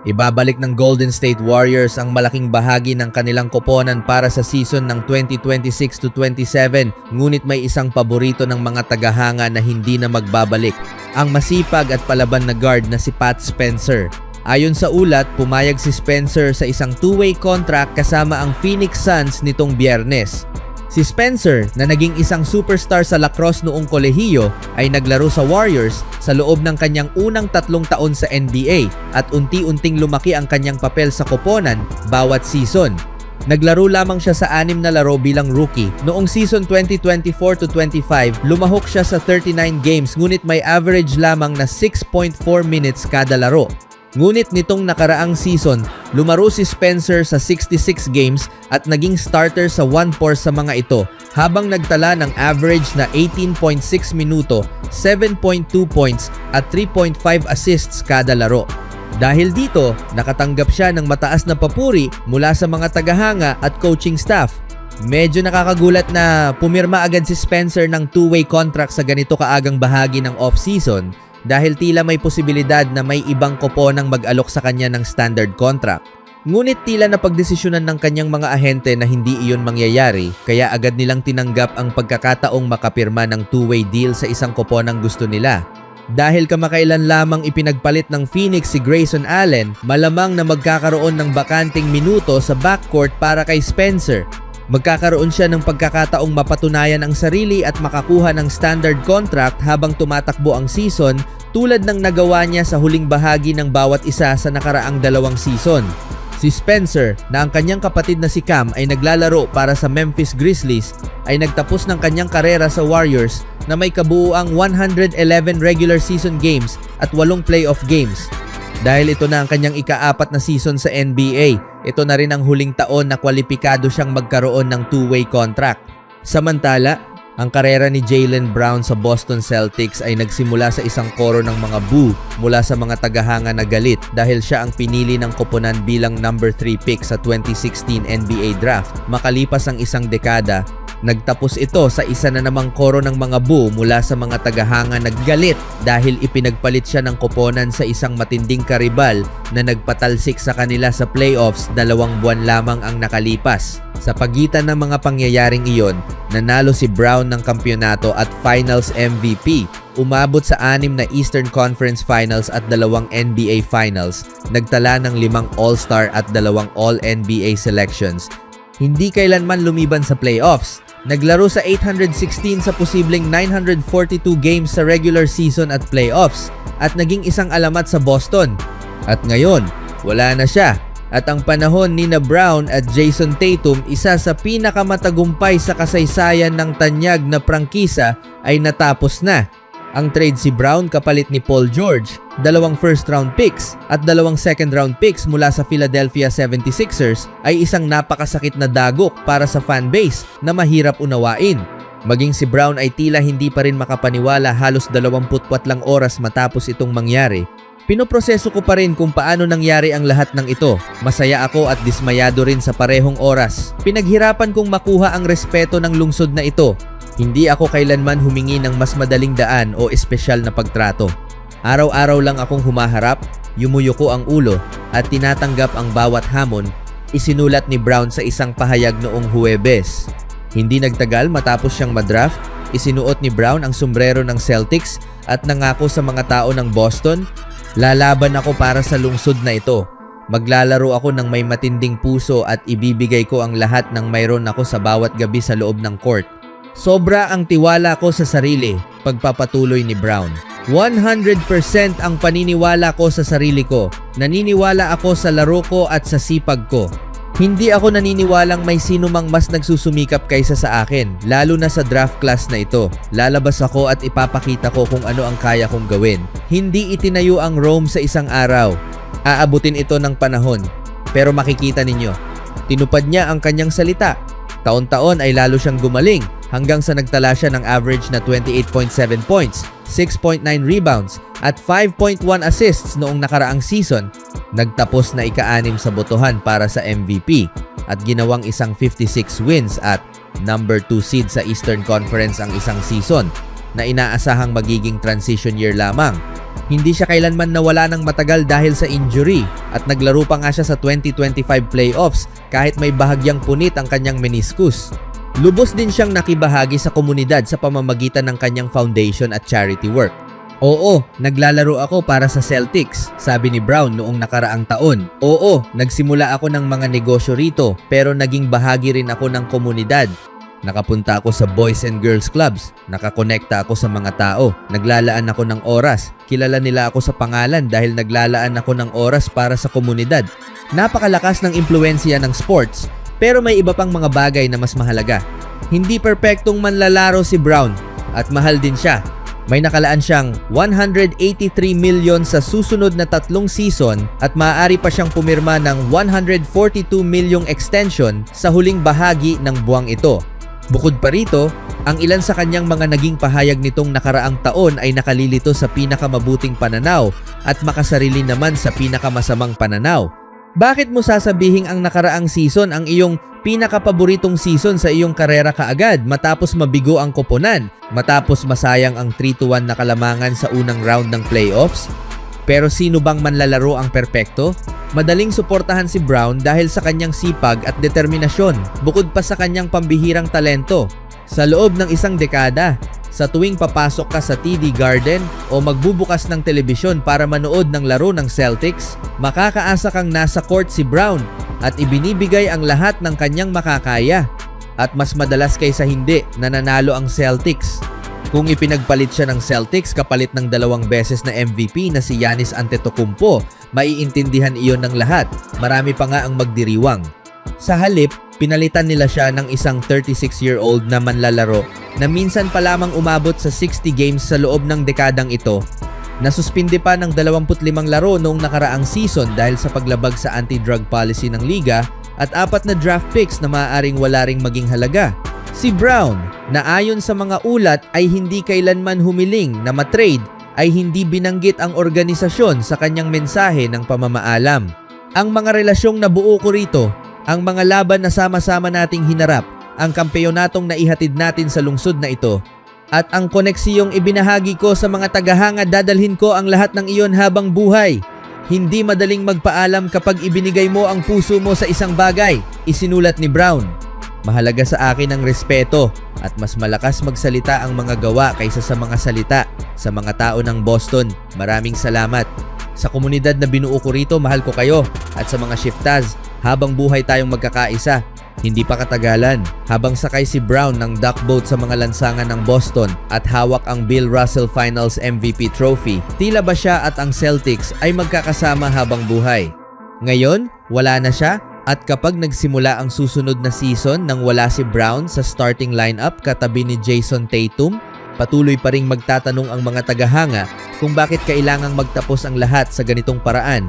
Ibabalik ng Golden State Warriors ang malaking bahagi ng kanilang koponan para sa season ng 2026-27, ngunit may isang paborito ng mga tagahanga na hindi na magbabalik, ang masipag at palaban na guard na si Pat Spencer. Ayon sa ulat, pumayag si Spencer sa isang two-way contract kasama ang Phoenix Suns nitong Biyernes. Si Spencer, na naging isang superstar sa lacrosse noong kolehiyo, ay naglaro sa Warriors sa loob ng kanyang unang 3 taon sa NBA at unti-unting lumaki ang kanyang papel sa koponan bawat season. Naglaro lamang siya sa 6 na laro bilang rookie. Noong season 2024-25, lumahok siya sa 39 games ngunit may average lamang na 6.4 minutes kada laro. Ngunit nitong nakaraang season, lumaro si Spencer sa 66 games at naging starter sa 1/4 sa mga ito habang nagtala ng average na 18.6 minuto, 7.2 points at 3.5 assists kada laro. Dahil dito, nakatanggap siya ng mataas na papuri mula sa mga tagahanga at coaching staff. Medyo nakakagulat na pumirma agad si Spencer ng two-way contract sa ganito kaagang bahagi ng off-season dahil tila may posibilidad na may ibang koponang mag-alok sa kanya ng standard contract. Ngunit tila napagdesisyonan ng kanyang mga ahente na hindi iyon mangyayari, kaya agad nilang tinanggap ang pagkakataong makapirma ng two-way deal sa isang koponang gusto nila. Dahil kamakailan lamang ipinagpalit ng Phoenix si Grayson Allen, malamang na magkakaroon ng bakanting minuto sa backcourt para kay Spencer. Magkakaroon siya ng pagkakataong mapatunayan ang sarili at makakuha ng standard contract habang tumatakbo ang season tulad ng nagawa niya sa huling bahagi ng bawat isa sa nakaraang 2 season. Si Spencer, na ang kanyang kapatid na si Cam ay naglalaro para sa Memphis Grizzlies, ay nagtapos ng kanyang karera sa Warriors na may kabuuang 111 regular season games at 8 playoff games. Dahil ito na ang kanyang ika-4 na season sa NBA, ito na rin ang huling taon na kwalipikado siyang magkaroon ng two-way contract. Samantala, ang karera ni Jaylen Brown sa Boston Celtics ay nagsimula sa isang koro ng mga boo mula sa mga tagahanga na galit dahil siya ang pinili ng koponan bilang number 3 pick sa 2016 NBA Draft. Makalipas ang isang dekada, nagtapos ito sa isa na namang koro ng mga boo mula sa mga tagahanga na galit dahil ipinagpalit siya ng koponan sa isang matinding karibal na nagpatalsik sa kanila sa playoffs 2 buwan lamang ang nakalipas. Sa pagitan ng mga pangyayaring iyon, nanalo si Brown ng kampyonato at Finals MVP. Umabot sa 6 na Eastern Conference Finals at 2 NBA Finals. Nagtala ng 5 All-Star at 2 All-NBA selections. Hindi kailanman lumiban sa playoffs. Naglaro sa 816 sa posibleng 942 games sa regular season at playoffs at naging isang alamat sa Boston. At ngayon, wala na siya. At ang panahon ni Brown at Jason Tatum, isa sa pinakamatagumpay sa kasaysayan ng tanyag na prangkisa, ay natapos na. Ang trade si Brown kapalit ni Paul George, 2 first-round picks at 2 second-round picks mula sa Philadelphia 76ers ay isang napakasakit na dagok para sa fanbase na mahirap unawain. Maging si Brown ay tila hindi pa rin makapaniwala halos 24 oras matapos itong mangyari. Pinoproseso ko pa rin kung paano nangyari ang lahat ng ito. Masaya ako at dismayado rin sa parehong oras. Pinaghirapan kong makuha ang respeto ng lungsod na ito. Hindi ako kailanman humingi ng mas madaling daan o espesyal na pagtrato. Araw-araw lang akong humaharap, yumuyuko ang ulo at tinatanggap ang bawat hamon, isinulat ni Brown sa isang pahayag noong Huwebes. Hindi nagtagal matapos siyang madraft, isinuot ni Brown ang sombrero ng Celtics at nangako sa mga tao ng Boston, "Lalaban ako para sa lungsod na ito. Maglalaro ako ng may matinding puso at ibibigay ko ang lahat ng mayroon ako sa bawat gabi sa loob ng court." Sobra ang tiwala ko sa sarili, pagpapatuloy ni Brown. 100% ang paniniwala ko sa sarili ko. Naniniwala ako sa laro ko at sa sipag ko. Hindi ako naniniwalang may sino mang mas nagsusumikap kaysa sa akin, lalo na sa draft class na ito. Lalabas ako at ipapakita ko kung ano ang kaya kong gawin. Hindi itinayo ang Rome sa isang araw. Aabutin ito ng panahon. Pero makikita ninyo, tinupad niya ang kanyang salita. Taon-taon ay lalo siyang gumaling hanggang sa nagtala siya ng average na 28.7 points, 6.9 rebounds at 5.1 assists noong nakaraang season. Nagtapos na ika-6 sa botohan para sa MVP at ginawang isang 56 wins at number 2 seed sa Eastern Conference ang isang season. na inaasahang magiging transition year lamang. Hindi siya kailanman nawala ng matagal dahil sa injury at naglaro pa nga siya sa 2025 playoffs kahit may bahagyang punit ang kanyang meniscus. Lubos din siyang nakibahagi sa komunidad sa pamamagitan ng kanyang foundation at charity work. Oo, naglalaro ako para sa Celtics, sabi ni Brown noong nakaraang taon. Oo, nagsimula ako ng mga negosyo rito pero naging bahagi rin ako ng komunidad. Nakapunta ako sa boys and girls clubs, nakakonekta ako sa mga tao, naglalaan ako ng oras, kilala nila ako sa pangalan dahil naglalaan ako ng oras para sa komunidad. Napakalakas ng impluensya ng sports, pero may iba pang mga bagay na mas mahalaga. Hindi perpektong manlalaro si Brown at mahal din siya. May nakalaan siyang 183 million sa susunod na 3 season at maaari pa siyang pumirma ng 142 milyong extension sa huling bahagi ng buwang ito. Bukod pa rito, ang ilan sa kanyang mga naging pahayag nitong nakaraang taon ay nakalilito sa pinakamabuting pananaw at makasarili naman sa pinakamasamang pananaw. Bakit mo sasabihing ang nakaraang season ang iyong pinakapaboritong season sa iyong karera kaagad matapos mabigo ang koponan, matapos masayang ang 3-1 na kalamangan sa unang round ng playoffs? Pero sino bang manlalaro ang perpekto? Madaling suportahan si Brown dahil sa kanyang sipag at determinasyon, bukod pa sa kanyang pambihirang talento. Sa loob ng isang dekada, sa tuwing papasok ka sa TD Garden o magbubukas ng telebisyon para manood ng laro ng Celtics, makakaasa kang nasa court si Brown at ibinibigay ang lahat ng kanyang makakaya. At mas madalas kaysa hindi, nananalo ang Celtics. Kung ipinagpalit siya ng Celtics kapalit ng 2 beses na MVP na si Giannis Antetokounmpo, maiintindihan iyon ng lahat. Marami pa nga ang magdiriwang. Sa halip, pinalitan nila siya ng isang 36-year-old na manlalaro na minsan pa lamang umabot sa 60 games sa loob ng dekadang ito. Nasuspindi pa ng 25 laro noong nakaraang season dahil sa paglabag sa anti-drug policy ng liga at 4 na draft picks na maaaring wala ring maging halaga. Si Brown, na ayon sa mga ulat ay hindi kailanman humiling na matrade, ay hindi binanggit ang organisasyon sa kanyang mensahe ng pamamaalam. Ang mga relasyong nabuo ko rito, ang mga laban na sama-sama nating hinarap, ang kampeyonatong naihatid natin sa lungsod na ito, at ang koneksiyong ibinahagi ko sa mga tagahanga, dadalhin ko ang lahat ng iyon habang buhay. Hindi madaling magpaalam kapag ibinigay mo ang puso mo sa isang bagay, isinulat ni Brown. Mahalaga sa akin ang respeto at mas malakas magsalita ang mga gawa kaysa sa mga salita. Sa mga tao ng Boston, maraming salamat. Sa komunidad na binuo ko rito, mahal ko kayo. At sa mga shiftaz, habang buhay tayong magkakaisa. Hindi pa katagalan, habang sakay si Brown ng duck boat sa mga lansangan ng Boston at hawak ang Bill Russell Finals MVP trophy, tila ba siya at ang Celtics ay magkakasama habang buhay. Ngayon, wala na siya. At kapag nagsimula ang susunod na season nang wala si Brown sa starting lineup katabi ni Jason Tatum, patuloy pa ring magtatanong ang mga tagahanga kung bakit kailangang magtapos ang lahat sa ganitong paraan.